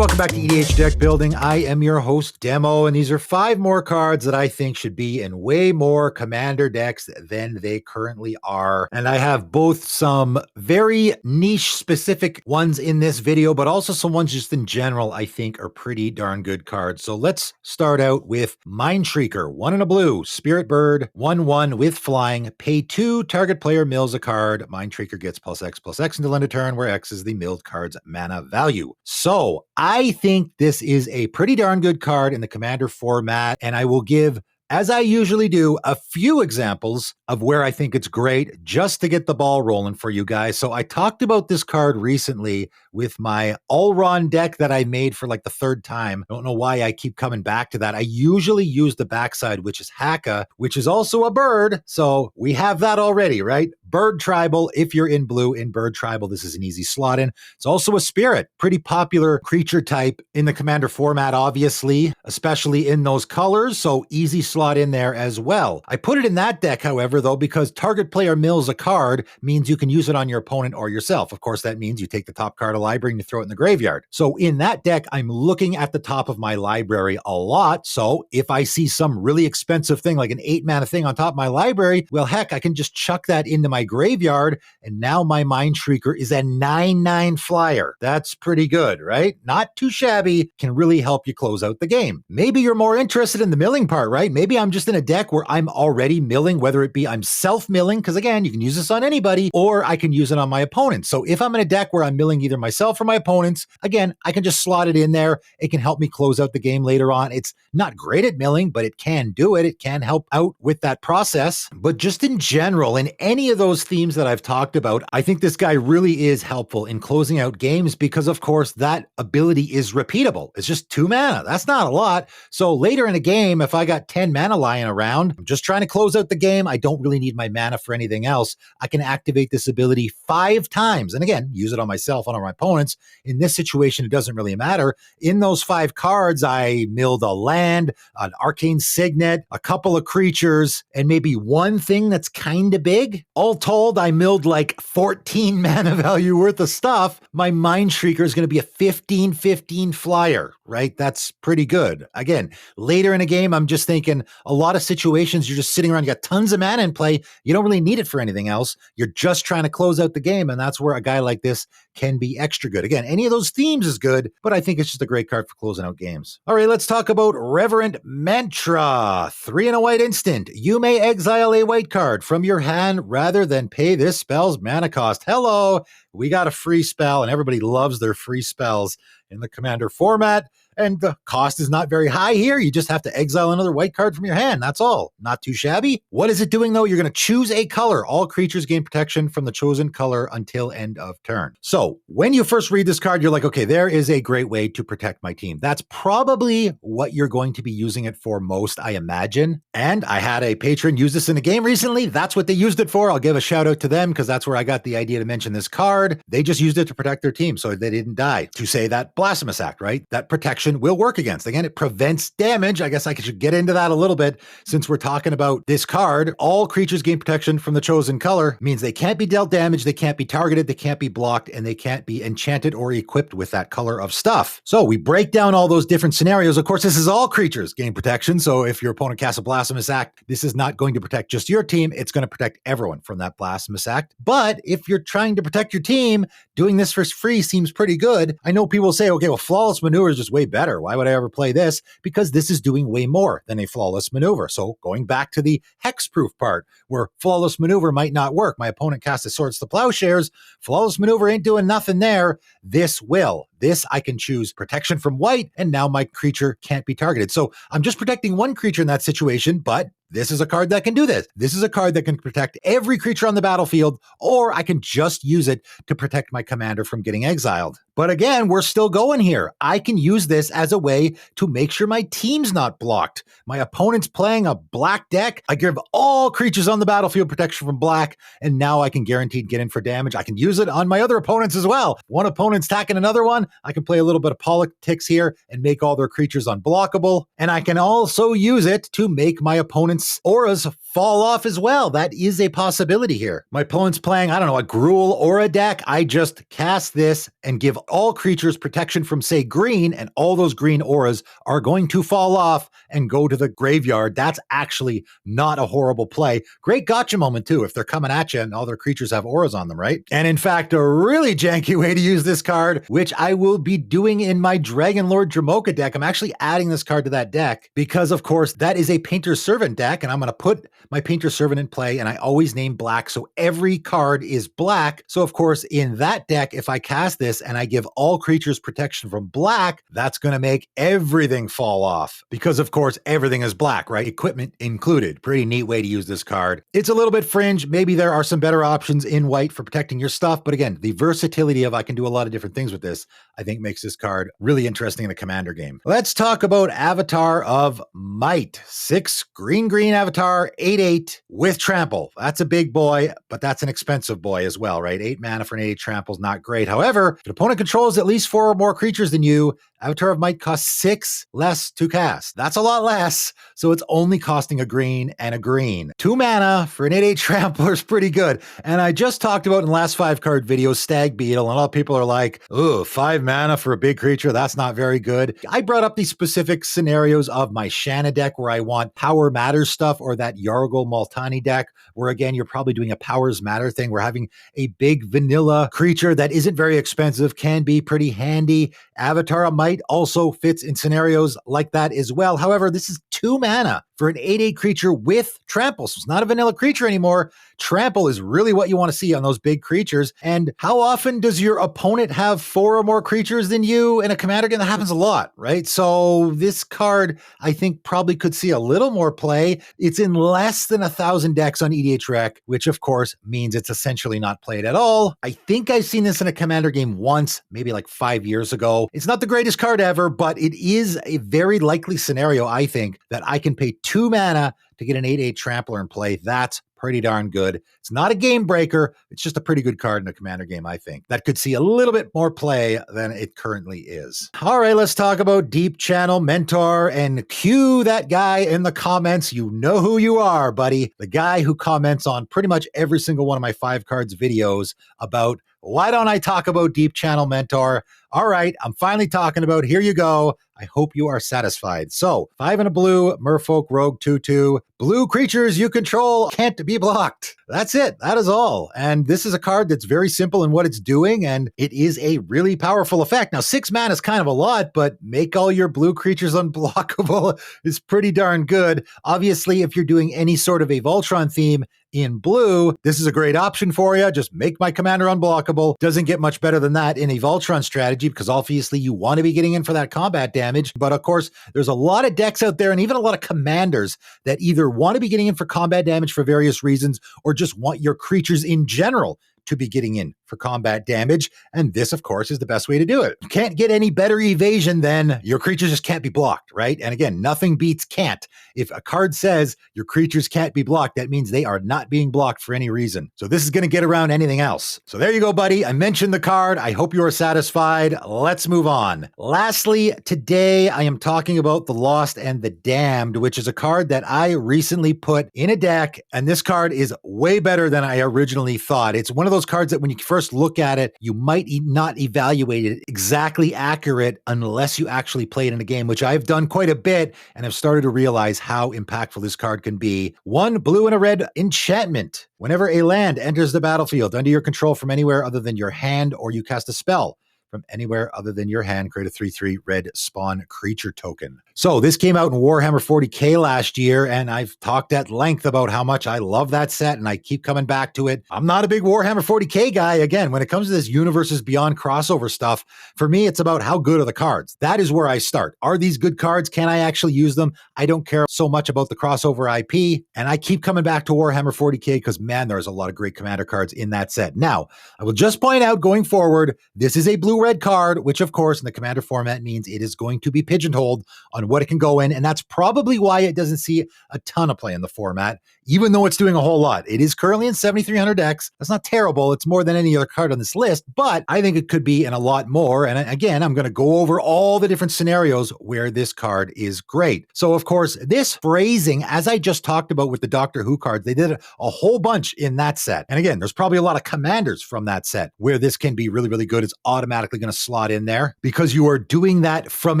welcome back to EDH Deck Building. I am your host, Demo, and these are 5 more cards that I think should be in way more Commander decks than they currently are. And I have both some very niche specific ones in this video, but also some ones just in general I think are pretty darn good cards. So let's start out with Mindshrieker, 1 and a blue, Spirit Bird, 1/1 with flying, pay 2, target player mills a card. Mindshrieker gets +X/+X until end of turn, where X is the milled card's mana value. So I think this is a pretty darn good card in the Commander format, and I will give, as I usually do, a few examples of where I think it's great just to get the ball rolling for you guys. So I talked about this card recently with my Ulron deck that I made for like the 3rd time. I don't know why I keep coming back to that. I usually use the backside, which is Haka, which is also a bird. So we have that already, right? Bird Tribal, if you're in blue in Bird Tribal, this is an easy slot in. It's also a spirit, pretty popular creature type in the Commander format, obviously, especially in those colors. So easy slot in there as well. I put it in that deck, however, though, because target player mills a card means you can use it on your opponent or yourself. Of course, that means you take the top card of library and you throw it in the graveyard. So in that deck, I'm looking at the top of my library a lot. So if I see some really expensive thing, like an 8-mana thing on top of my library, well, heck, I can just chuck that into my graveyard, and now my Mindshrieker is a 9/9 flyer. That's pretty good, right? Not too shabby, can really help you close out the game. Maybe you're more interested in the milling part, right? Maybe I'm just in a deck where I'm already milling, whether it be I'm self-milling, because again, you can use this on anybody, or I can use it on my opponents. So if I'm in a deck where I'm milling either myself or my opponents, again, I can just slot it in there. It can help me close out the game later on. It's not great at milling, but it can do it. It can help out with that process. But just in general, in any of those themes that I've talked about, I think this guy really is helpful in closing out games because, of course, that ability is repeatable. It's just 2 mana. That's not a lot. So later in a game, if I got 10 mana lying around, I'm just trying to close out the game. I don't really need my mana for anything else. I can activate this ability 5 times. And again, use it on myself, on my opponents. In this situation, it doesn't really matter. In those 5 cards, I milled a land, an arcane signet, a couple of creatures, and maybe one thing that's kind of big. All told, I milled like 14 mana value worth of stuff. My Mindshrieker is going to be a 15/15 flyer, right? That's pretty good. Again, later in a game, I'm just thinking a lot of situations, you're just sitting around, you got tons of mana in play. You don't really need it for anything else. You're just trying to close out the game. And that's where a guy like this can be extra good. Again, any of those themes is good, but I think it's just a great card for closing out games. All right, let's talk about Reverberant Mantra. 3 and a white instant. You may exile a white card from your hand rather than pay this spell's mana cost. Hello, we got a free spell, and everybody loves their free spells in the Commander format. And the cost is not very high here. You just have to exile another white card from your hand. That's all. Not too shabby. What is it doing, though? You're going to choose a color. All creatures gain protection from the chosen color until end of turn. So when you first read this card, you're like, okay, there is a great way to protect my team. That's probably what you're going to be using it for most, I imagine. And I had a patron use this in a game recently. That's what they used it for. I'll give a shout out to them because that's where I got the idea to mention this card. They just used it to protect their team so they didn't die. To say that Blasphemous Act, right? That protection will work against. Again, it prevents damage. I guess I should get into that a little bit since we're talking about this card. All creatures gain protection from the chosen color means they can't be dealt damage, they can't be targeted, they can't be blocked, and they can't be enchanted or equipped with that color of stuff. So we break down all those different scenarios. Of course, this is all creatures gain protection. So if your opponent casts a Blasphemous Act, this is not going to protect just your team. It's going to protect everyone from that Blasphemous Act. But if you're trying to protect your team, doing this for free seems pretty good. I know people say, okay, well, Flawless Maneuver is just way better. Why would I ever play this? Because this is doing way more than a Flawless Maneuver. So going back to the hexproof part where Flawless Maneuver might not work. My opponent casts a Swords to Plowshares. Flawless Maneuver ain't doing nothing there. This will. This, I can choose protection from white, and now my creature can't be targeted. So I'm just protecting one creature in that situation, but this is a card that can do this. This is a card that can protect every creature on the battlefield, or I can just use it to protect my commander from getting exiled. But again, we're still going here. I can use this as a way to make sure my team's not blocked. My opponent's playing a black deck. I give all creatures on the battlefield protection from black, and now I can guaranteed get in for damage. I can use it on my other opponents as well. One opponent's attacking another one. I can play a little bit of politics here and make all their creatures unblockable. And I can also use it to make my opponent's auras fall off as well. That is a possibility here. My opponent's playing, I don't know, a Gruul aura deck. I just cast this and give all creatures protection from, say, green, and all those green auras are going to fall off and go to the graveyard. That's actually not a horrible play. Great gotcha moment, too, if they're coming at you and all their creatures have auras on them, right? And in fact, a really janky way to use this card, which I will be doing in my Dragon Lord Dramoka deck. I'm actually adding this card to that deck because, of course, that is a Painter's Servant deck, and I'm going to put my Painter's Servant in play, and I always name black, so every card is black. So, of course, in that deck, if I cast this and I give all creatures protection from black, that's going to make everything fall off because, of course, everything is black, right? Equipment included. Pretty neat way to use this card. It's a little bit fringe. Maybe there are some better options in white for protecting your stuff, but again, the versatility of I can do a lot of different things with this, I think makes this card really interesting in the Commander game. Let's talk about Avatar of Might. 6 green Avatar, 8/8 with Trample. That's a big boy, but that's an expensive boy as well, right? 8 mana for an 8/8 Trample is not great. However, if an opponent controls at least 4 or more creatures than you, Avatar of Might costs 6 less to cast. That's a lot less, so it's only costing a green and a green. 2 mana for an 8/8 Trampler is pretty good. And I just talked about in the last 5-card video, Stag Beetle, and a lot of people are like, oh, 5 mana for a big creature, that's not very good. I brought up these specific scenarios of my Shanna deck where I want Power Matters stuff, or that Yargle Multani deck, where again, you're probably doing a Powers Matter thing. We're having a big vanilla creature that isn't very expensive, can be pretty handy. Avatar of Might also fits in scenarios like that as well. However, this is 2 mana for an 8/8 creature with Trample. So it's not a vanilla creature anymore. Trample is really what you want to see on those big creatures. And how often does your opponent have 4 or more creatures than you in a Commander game? That happens a lot, right? So this card, I think, probably could see a little more play. It's in less than 1,000 decks on EDHREC, which of course means it's essentially not played at all. I think I've seen this in a Commander game once, maybe like 5 years ago. It's not the greatest card ever, but it is a very likely scenario, I think, that I can pay 2 mana to get an 8/8 Trampler in play. That's pretty darn good. It's not a game breaker. It's just a pretty good card in a Commander game, I think. That could see a little bit more play than it currently is. All right, let's talk about Deepchannel Mentor, and cue that guy in the comments. You know who you are, buddy. The guy who comments on pretty much every single one of my 5 cards videos about why don't I talk about Deepchannel Mentor? All right, I'm finally talking about, here you go. I hope you are satisfied. So 5 and a blue, Merfolk Rogue 2/2. Blue creatures you control can't be blocked. That's it. That is all. And this is a card that's very simple in what it's doing, and it is a really powerful effect. Now, 6 mana is kind of a lot, but make all your blue creatures unblockable is pretty darn good. Obviously, if you're doing any sort of a Voltron theme in blue, this is a great option for you. Just make my commander unblockable. Doesn't get much better than that in a Voltron strategy, because obviously you want to be getting in for that combat damage. But of course, there's a lot of decks out there and even a lot of commanders that either want to be getting in for combat damage for various reasons, or just want your creatures in general to be getting in for combat damage. And this, of course, is the best way to do it. You can't get any better evasion than your creatures just can't be blocked, right? And again, nothing beats can't. If a card says your creatures can't be blocked, that means they are not being blocked for any reason. So this is going to get around anything else. So there you go, buddy. I mentioned the card. I hope you are satisfied. Let's move on. Lastly, today I am talking about The Lost and the Damned, which is a card that I recently put in a deck. And this card is way better than I originally thought. It's one of those cards that when you first look at it, you might not evaluate it exactly accurate unless you actually play it in a game, which I've done quite a bit and have started to realize how impactful this card can be. 1 blue and a red enchantment. Whenever a land enters the battlefield under your control from anywhere other than your hand, or you cast a spell from anywhere other than your hand, create a 3/3 red spawn creature token. So this came out in Warhammer 40K last year, and I've talked at length about how much I love that set, and I keep coming back to it. I'm not a big Warhammer 40K guy. Again, when it comes to this Universes Beyond crossover stuff, for me, it's about how good are the cards. That is where I start. Are these good cards? Can I actually use them? I don't care so much about the crossover IP, and I keep coming back to Warhammer 40K because, man, there's a lot of great Commander cards in that set. Now, I will just point out going forward, this is a blue-red card, which of course in the Commander format means it is going to be pigeonholed on what it can go in, and that's probably why it doesn't see a ton of play in the format, even though it's doing a whole lot. It is currently in 7,300 decks. That's not terrible. It's more than any other card on this list, but I think it could be in a lot more. And again, I'm going to go over all the different scenarios where this card is great. So of course, this phrasing, as I just talked about with the Doctor Who cards, they did a whole bunch in that set. And again, there's probably a lot of commanders from that set where this can be really, really good. It's automatically going to slot in there because you are doing that from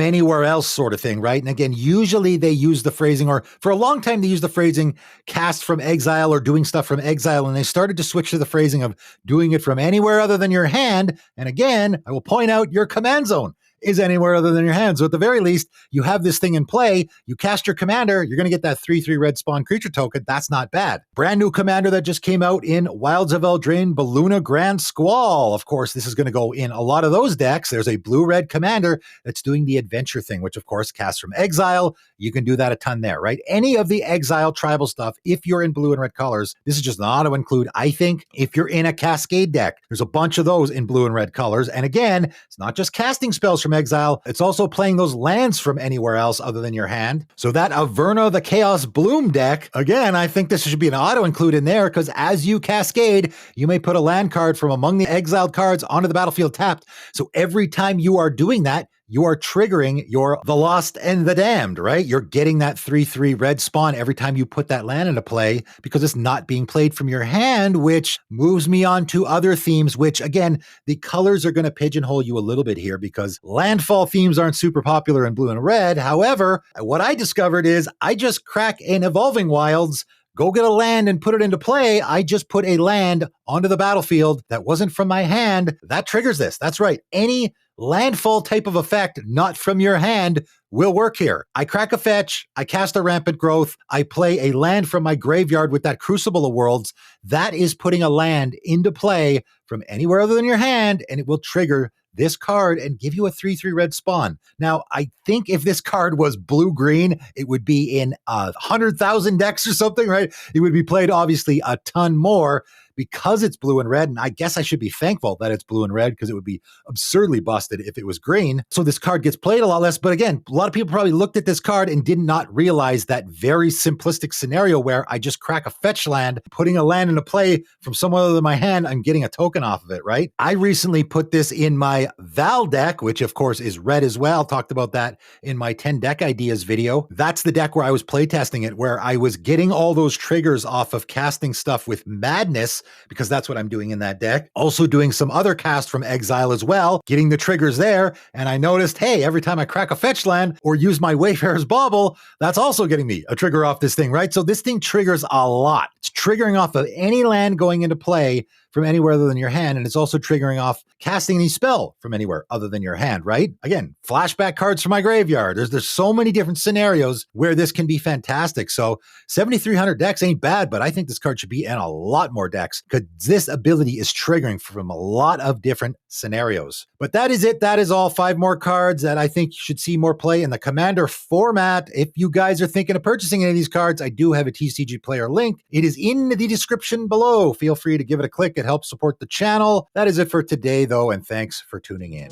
anywhere else sort of thing, right? And again, usually they use the phrasing, or for a long time, they used the phrasing cast from exile or doing stuff from exile. And they started to switch to the phrasing of doing it from anywhere other than your hand. And again, I will point out your command zone is anywhere other than your hand. So at the very least, you have this thing in play. You cast your commander, you're going to get that 3/3 red spawn creature token. That's not bad. Brand new commander that just came out in Wilds of Eldraine, Baluna Grand Squall. Of course, this is going to go in a lot of those decks. There's a blue-red commander that's doing the adventure thing, which of course casts from exile. You can do that a ton there, right? Any of the exile tribal stuff, if you're in blue and red colors, this is just an auto include. I think if you're in a Cascade deck, there's a bunch of those in blue and red colors. And again, it's not just casting spells from exile, it's also playing those lands from anywhere else other than your hand. So that Averna the Chaos Bloom deck, again, I think this should be an auto include in there because as you cascade, you may put a land card from among the exiled cards onto the battlefield tapped. So every time you are doing that, you are triggering your The Lost and the Damned, right? You're getting that 3/3 red spawn every time you put that land into play because it's not being played from your hand, which moves me on to other themes, which again, the colors are going to pigeonhole you a little bit here because landfall themes aren't super popular in blue and red. However, what I discovered is I just crack an Evolving Wilds, go get a land and put it into play. I just put a land onto the battlefield that wasn't from my hand. That triggers this. That's right. Any landfall type of effect not from your hand will work here. I crack a fetch, I cast a Rampant Growth, I play a land from my graveyard with that Crucible of Worlds. That is putting a land into play from anywhere other than your hand, and it will trigger this card and give you a 3/3 red spawn. Now, I think if this card was blue-green, it would be in 100,000 decks or something, right? It would be played obviously a ton more because it's blue and red. And I guess I should be thankful that it's blue and red because it would be absurdly busted if it was green. So this card gets played a lot less. But again, a lot of people probably looked at this card and did not realize that very simplistic scenario where I just crack a fetch land, putting a land into play from somewhere other than my hand, I'm getting a token off of it, right? I recently put this in my Val deck, which of course is red as well. Talked about that in my 10 deck ideas video. That's the deck where I was playtesting it, where I was getting all those triggers off of casting stuff with Madness, because that's what I'm doing in that deck. Also doing some other cast from exile as well, getting the triggers there. And I noticed, hey, every time I crack a fetch land or use my Wayfarer's Bauble, that's also getting me a trigger off this thing, right? So this thing triggers a lot. It's triggering off of any land going into play from anywhere other than your hand, and it's also triggering off casting any spell from anywhere other than your hand, right? Again, flashback cards from my graveyard. There's so many different scenarios where this can be fantastic. So 7,300 decks ain't bad, but I think this card should be in a lot more decks because this ability is triggering from a lot of different scenarios. But that is it. That is all 5 more cards that I think you should see more play in the Commander format. If you guys are thinking of purchasing any of these cards, I do have a TCG Player link. It is in the description below. Feel free to give it a click. It helps support the channel. That is it for today, though, and thanks for tuning in.